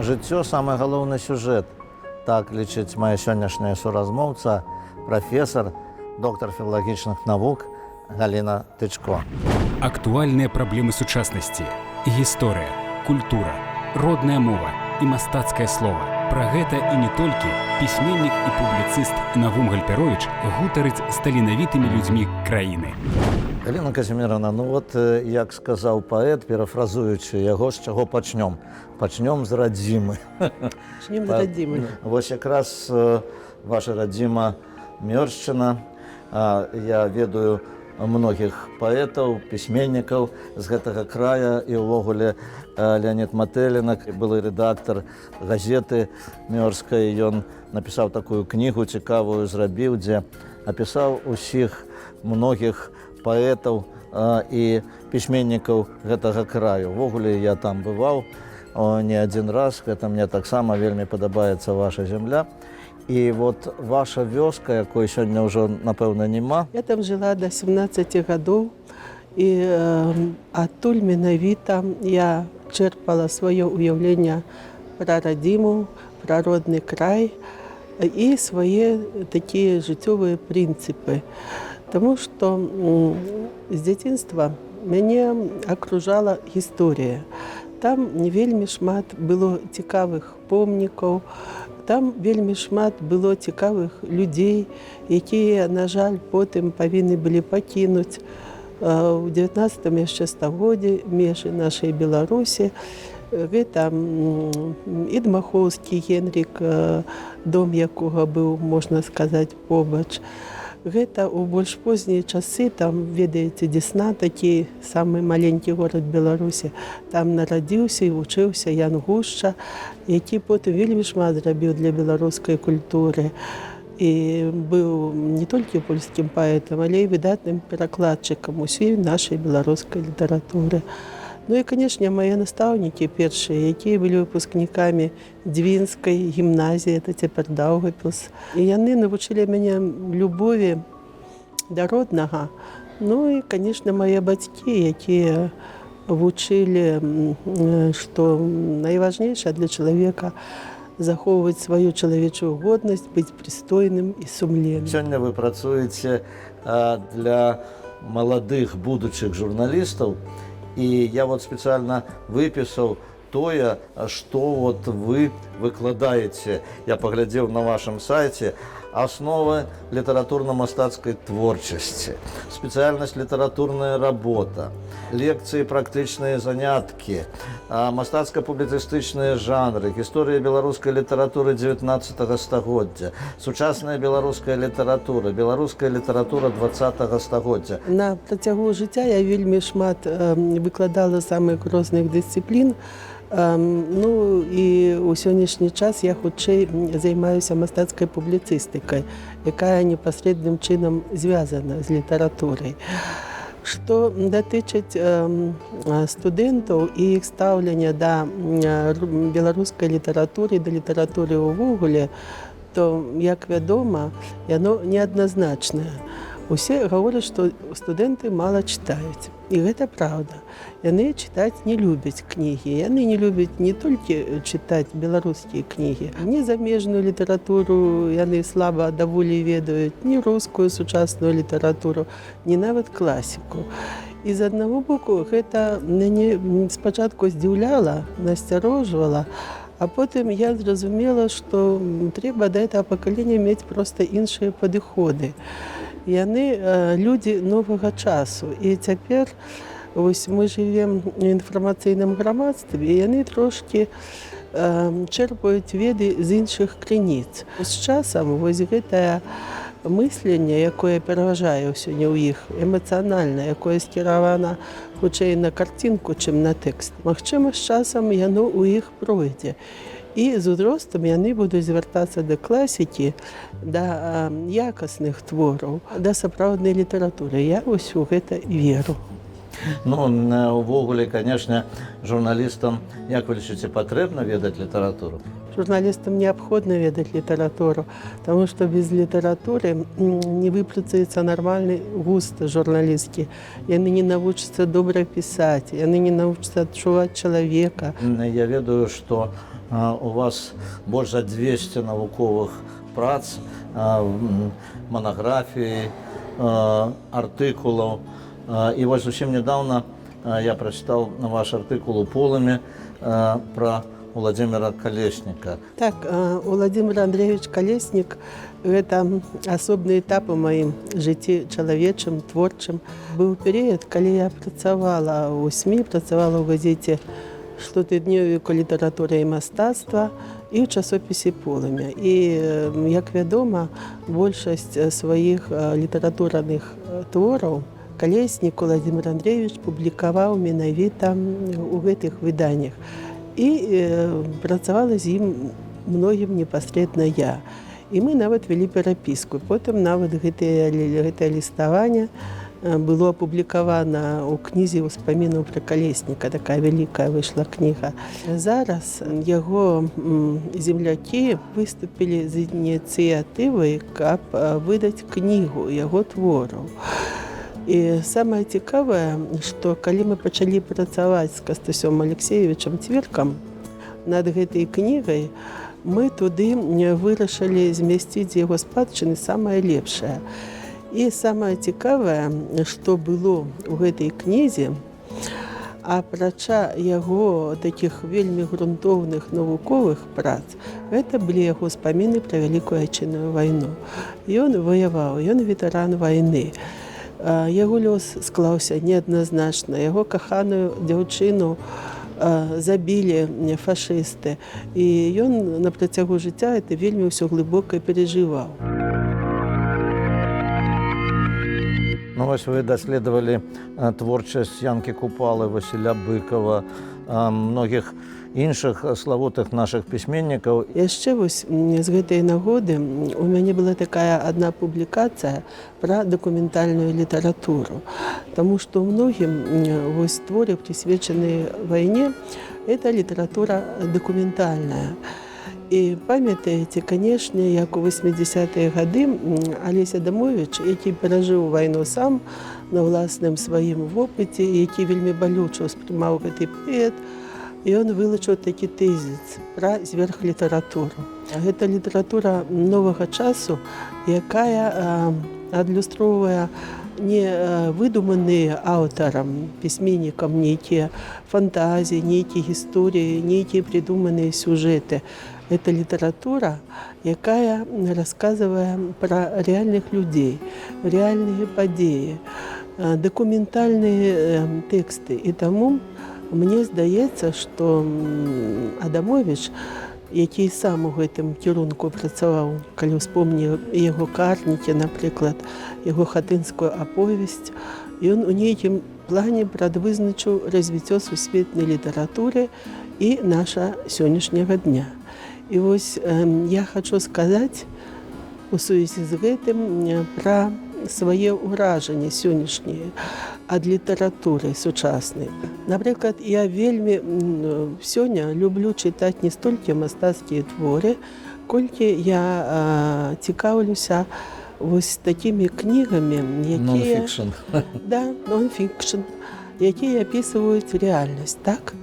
Жыццё самы галоўны сюжэт. Так лічыць моя сённяшняя суразмоўца, прафесор, доктар філалагічных навук Галіна Тычко. Актуальныя праблемы сучаснасці, гісторыя, культура, родная мова і мастацкае слова. Пра гэта і не толькі пісьменнік і публіцыст Навум Гальперовіч гутарыць з таленавітымі людзьмі краіны. Галіна Казіміровна, ну от, як сказаў паэт, парафразуючы яго, з чаго пачнём? Пачнём з радзімы. Пачнём з радзімы. Вось якраз ваша радзіма Мёршчына. Я ведаю многіх паэтаў, пісьменнікаў з гэтага края, і ўвогуле Леонід Матэлінак, былы рэдактар газеты Мёрскай. Ён напісаў такую кнігу цікавую, зрабіў, дзе апісаў усіх многіх паэтаў і пісьменнікаў гэтага краю. Увогуле я там бываў не адзін раз, гэта мне таксама вельмі падабаецца ваша зямля. І вот ваша вёска, якой сёння ўжо, напэўна, няма. Я там жыла до 17 гадоў, і адтуль менавіта я чэрпала сваё ўяўленне пра радзіму, пра родны край і свае такія жыццёвыя прынцыпы. Таму што з дзяцінства мяне акружала гісторыя. Там вельмі шмат было цікавых помнікаў, там вельмі шмат было цікавых людзей, якія, на жаль, потым павінны былі пакінуць у 19 яшчэ стагоддзі межы нашай Беларусі. Гэта і Дмахоўскі Генрік, дом якога быў, можна сказаць, побач. Гэта ў больш позняй часы, там, ведаеце, Дзесна, такі самы маленькі горад Беларусі. Там нарадзіўся і вучыўся Ян Гушча, які потым вельмі шмат зрабіў для беларускай культуры. І быў не толькі польскім паэтам, але і выдатным перакладчыкам усёй нашай беларускай літаратуры. Ну і, канешне, мае настаўнікі першыя, якія былі выпускнікамі Дзвінскай гімназіі, это цяпер Даўгапілс. І яны навучылі мяне любові да роднага. Ну і, канешне, мае бацькі, якія вучылі, што найважнейшае для чалавека захоўваць сваю чалавечую годнасць, быць прыстойным і сумленным. Сёння вы працуеце для маладых будучых журналістаў. І я вот спецыяльна выпісаў тое, што вот вы выкладаеце. Я паглядзеў на вашым сайце «Асновы літаратурна-мастацкай творчасці», спецыяльнасць «Літаратурная работа», лекцыі «Практычныя заняткі», мастацка-публіцыстычныя жанры, гісторыя беларускай літаратуры 19 стагоддзя, сучасная беларуская літаратура, беларуская літаратура 20 стагоддзя. На працягу жыцця я вельмі шмат выкладала самых розных дысцыплін. Ну і ў сённяшні час я хутчэй займаюся мастацкай публіцыстыкай, якая непасрэдным чынам звязана з літаратурай. Што датычыць студэнтаў і іх стаўлення да беларускай літаратуры, да літаратуры ўвогуле, то, як вядома, яно неадназначнае. Усе гавораць, што студэнты мала чытаюць. І гэта праўда. Яны чытаць не любяць кнігі. Яны не любяць не толькі чытаць беларускія кнігі. Ні замежную літаратуру яны слаба даволі ведаюць, ні рускую сучасную літаратуру, ні нават класіку. І з аднаго боку гэта мяне спачатку здзіўляла, насцярожвала, а потым я зразумела, што трэба да гэтага пакалення мець проста іншыя падыходы. Яны людзі новага часу. І цяпер вось мы жывем у інфармацыйным грамадстве, і яны трошкі чэрпаюць веды з іншых крыніц. З часам вось гэтае мысленне, якое пераважае сёння ў іх, эмацыянальна, якое скіравана хутчэй на карцінку, чым на тэкст. Магчыма, з часам яно ў іх пройдзе. І з узростам яны будуць звяртацца да класікі, да якасных твораў, да сапраўднай літаратуры. Я вось у гэта веру. Ну, увогуле, канешне, журналістам, як вы лічыце, патрэбна ведаць літаратуру? Журналістам неабходна ведаць літаратуру, таму што без літаратуры не выпрацуецца нармальны густ журналісткі. Яны не навучацца добра пісаць, яны не навучацца адчуваць чалавека. Я ведаю, што у вас больш за 200 навуковых прац, манаграфій, артыкулаў. І вось зусім нядаўна я прачытаў ваш артыкул у «Полымі» пра Владимира Колесника. Так, Владимир Андреевич Колесник – гэта асобны этап у маім жыцці чалавечым, творчым. Быў перыяд, калі я працавала ў СМІ, працавала ў газеце «Штотыднёвіку літаратура і мастацтва» і ў часопісе «Полымя». І, як вядома, большасць сваіх літаратурных твораў Колесник Владимир Андреевич публікаваў менавіта ў гэтых выданнях. І працавала з ім многім непасрэдна я. І мы нават вялі перапіску. Потым нават гэтае ліставанне было апублікавана ў кнізе ўспамінаў пра Колесника. Такая вялікая выйшла кніга. Зараз яго землякі выступілі з ініцыятывай, каб выдаць кнігу яго твораў. І самае цікавае, што калі мы пачалі працаваць з Кастусём Алексеевичам Цвіркам над гэтай кнігай, мы туды вырашылі змясціць з яго спадчыны самае лепшае. І самае цікавае, што было ў гэтай кнізе, апрача яго такіх вельмі грунтоўных навуковых прац, гэта былі яго ўспаміны пра Вялікую Айчынную вайну. Ён ваяваў, ён ветэран вайны. Яго лёс склаўся неадназначна. Яго каханую дзяўчыну забілі фашысты. І ён на працягу жыцця гэта вельмі ўсё глыбока перажываў. Ну, вось вы даследавалі творчасць Янкі Купалы, Васіля Быкова, многіх іншых славутых нашых пісьменнікаў. Яшчэ вось з гэтай нагоды у мяне была такая адна публікацыя пра дакументальную літаратуру. Таму што многім вось творы, прысвечаныя вайне, гэта літаратура дакументальная. І памятаеце, канешне, як у 80-е гады Алесь Адамовіч, які перажыў вайну сам на ўласным сваім вопыце, які вельмі балюча ўспрымаў гэты паэт, і ён вылучыў такі тэзіс пра зверхлітаратуру. Гэта літаратура новага часу, якая адлюстроўвае не выдуманыя аўтарам, пісьменнікам нейкія фантазіі, нейкія гісторыі, нейкія прыдуманыя сюжэты. Гэта літаратура, якая расказвае пра рэальных людзей, рэальныя падзеі, дакументальныя тэксты. І таму мне здаецца, што Адамовіч, які сам у гэтым кірунку працаваў, калі ўспомніў яго карнікі, напрыклад, яго хатынскую аповесць, ён у нейкім плане прадвызначыў развіццё сусветнай літаратуры і наша сённяшняга дня. І вось я хачу сказаць у сувязі з гэтым пра свае ўражанні сённяшнія ад літаратуры сучаснай. Напрыклад, я вельмі сёння люблю чытаць не столькі мастацкія творы, колькі я цікаўлюся вось такімі кнігамі, якія... Non-fiction. Да, non-fiction, якія апісваюць рэальнасць, так?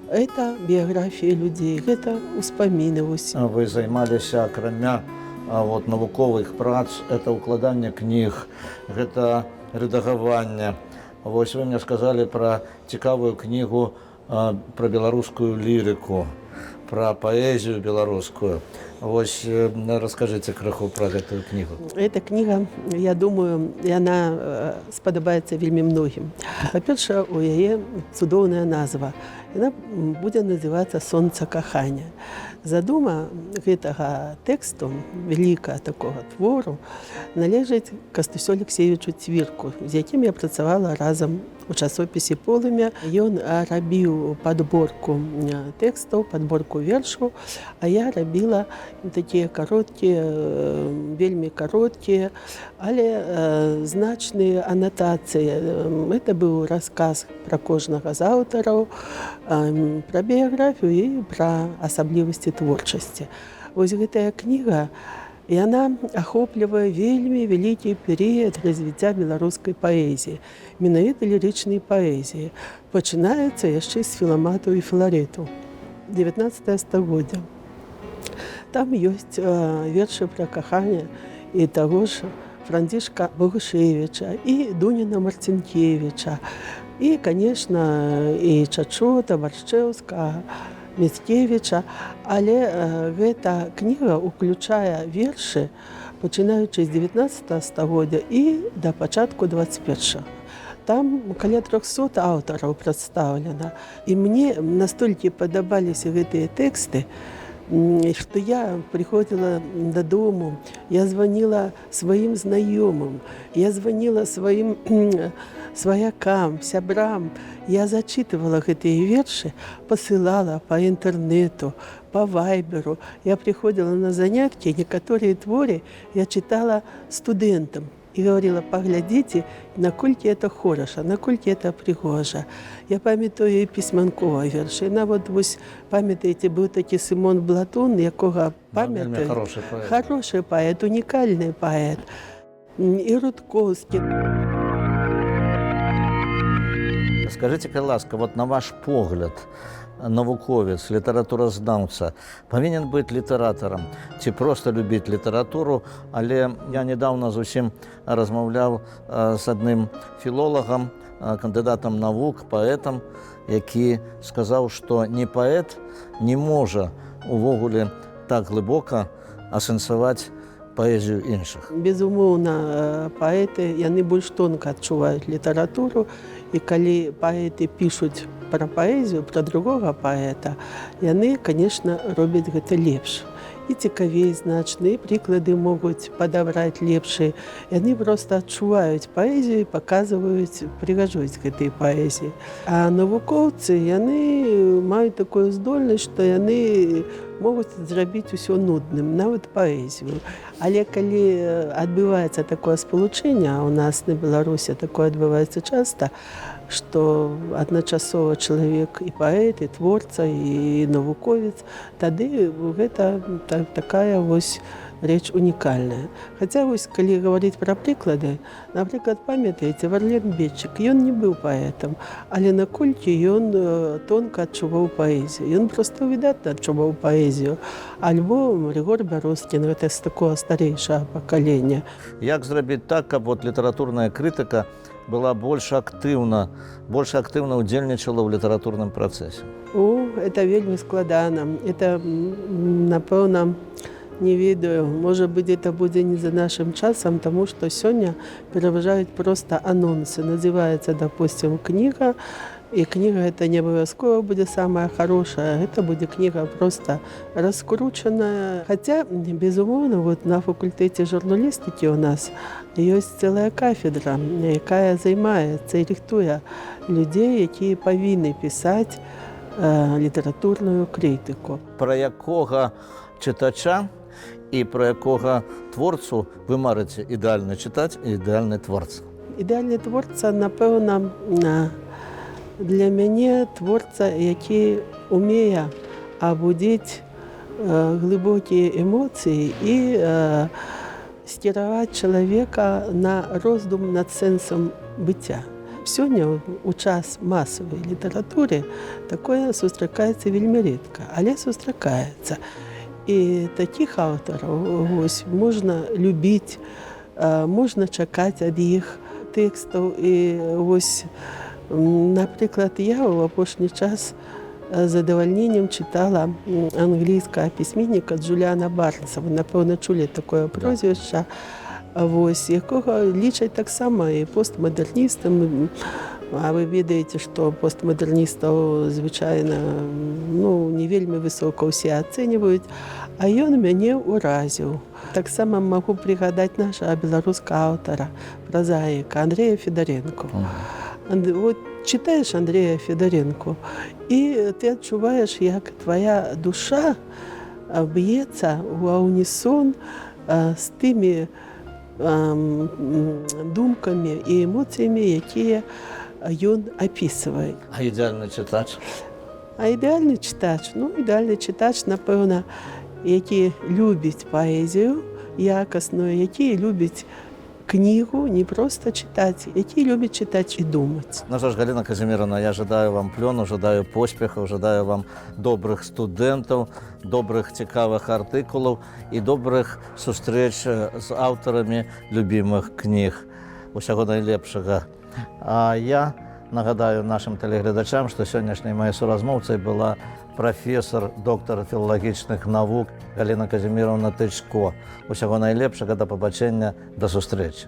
Это біяграфія людзей, гэта ўспаміны. Вы займаліся, акрамя навуковых прац, это ўкладанне кніг, гэта рэдагаванне. Вось вы мне сказалі пра цікавую кнігу пра беларускую лірыку, пра паэзію беларускую. Вось раскажыце крыху пра гэтую кнігу. Эта кніга, я думаю, яна спадабаецца вельмі многім. Па-першае, у яе цудоўная назва. Яна будзе называцца «Сонца кахання». Задума гэтага тэксту, вялікага такога твору, належыць Кастусю Алексеевичу Цвірку, з якім я працавала разам у часопісе «Полымя». Ён рабіў падборку тэкстаў, падборку вершаў, а я рабіла такія кароткія, вельмі кароткія, але значныя анатацыі. Это быў расказ пра кожнага з аўтараў, пра біяграфію і пра асаблівасці творчасці. Вось гэтая кніга, яна ахоплівае вельмі вялікі перыяд развіцця беларускай паэзіі, менавіта лірычнай паэзіі. Пачынаецца яшчэ з філаматаў і філарэтаў, 19 стагоддзя. Там ёсць вершы пра каханне і таго ж Францішка Богушевіча, і Дуніна Марцінкевіча, і, канешне, і Чачота, Баршчэўскага, Міцкевіча, але гэта кніга ўключае вершы, пачынаючы з 19 стагоддзя і да пачатку 21-го. Там каля 300 аўтараў прадстаўлена. І мне настолькі падабаліся гэтыя тэксты, што я прыходзіла дадому, я званіла сваім знаёмым, я званіла сваім сваякам, сябрам. Я зачитывала гэтыя вершы, пасылала па інтэрнэту, па вайберу. Я прыходзіла на заняткі, некаторыя творы я чытала студэнтам і говорила: паглядзіце, наколькі это хораша, наколькі это прыгожа. Я памятаю і пісьманкова вершы. Нават вось, памятаеце, быў такі Сымон Блатун, якога памятаю. Хороший паэт, унікальны паэт. І Рудкоўскі. Скажите, ласка, вот на ваш погляд, навуковец, літаратуразнаўца павінен быць літаратарам ці проста любіць літаратуру, але я недавно зусім размаўляў з адным філолагам, кандыдатам навук, паэтам, які сказаў, што не паэт не можа увогуле так глыбока асэнсаваць паэзію іншых. Безумоўна, паэты, яны больш тонка адчуваюць літаратуру, і калі паэты пішуць пра паэзію, пра другога паэта, яны, канешне, робяць гэта лепш. І цікавей значна, і прыклады могуць падабраць лепшыя. Яны проста адчуваюць паэзію і паказваюць прыгажосць гэтай паэзіі. А навукоўцы, яны маюць такую здольнасць, што яны могуць зрабіць усё нудным, нават паэзію. Але калі адбываецца такое спалучэнне, а ў нас на Беларусі такое адбываецца часта, што адначасова чалавек і паэт, і творца, і навуковец, тады гэта такая вось рэч унікальная. Хаця вось, калі гаварыць пра прыклады, напрыклад, памятаеце, Варлен Бетчык, ён не быў паэтам, але наколькі ён тонка адчуваў паэзію. Ён проста выдатна адчуваў паэзію. Альбо Рыгор Бярозкін, гэта з такого старэйшага пакалення. Як зрабіць так, каб вот літаратурная крытыка была больш актыўна ўдзельнічала ў літаратурным працэсе? Это вельмі складана. Это, напэўна, не ведаю, можа быць, это будзе не за нашым часам, таму што сёння пераважаюць проста анонсы. Называецца, допустим, кніга, і кніга гэта не абавязкова будзе самая хорошая, гэта будзе кніга проста раскручаная. Хаця, безумоўна, вот на факультэце журналістыкі ў нас ёсць цэлая кафедра, якая займаецца і рыхтуе людзей, якія павінны пісаць літаратурную крытыку. Пра якога чытача і пра якога творцу вы марыце ідэальны чытач і ідэальны творца? Ідэальны творца, напэўна, для мяне творца, які умее абудзіць глыбокія эмоцыі і скіраваць чалавека на роздум над сэнсам быцця. Сёння у час масавай літаратуры такое сустракаецца вельмі рэдка, але сустракаецца. І такіх аўтараў можна любіць, можна чакаць ад іх тэкстаў. І вось, напрыклад, я ў апошні час з задавальненнем чытала англійскага пісьменніка Джуліана Барнса. Вы, напэўна, чулі такое прозвішча, вось, якога лічаць таксама і постмадэрністам. А вы ведаеце, што постмадэрністаў звычайна не вельмі высока ўсе ацэньваюць, а ён мяне ўразіў. Таксама магу прыгадаць нашага беларускага аўтара, празаіка Андрэя Федаренко. Вот читаешь Андрея Федоренко, и ты адчуваеш, як твоя душа б'ецца ў унісон з тымі думкамі і эмоцыямі, якія ён апісвае. А ідэальны чытач? А ідеальний читач? Ну, ідеальний читач, напевно, який любить поезію якісну, який любить книгу не просто читати, який любить читати і думати. Ну що ж, Галина Казимировна, я жадаю вам пльону, жадаю поспіхів, жадаю вам добрих студентів, добрих цікавих артикулів і добрих зустріч з авторами любимих книг. Усього найлепшого. А я нагадаю нашим телеглядачам, що сьогоднішньою моєю суразмовцею була професор, доктор філологічних наук Галина Казимировна Тичко. Усього найлепшого, до побачення, до зустрічі.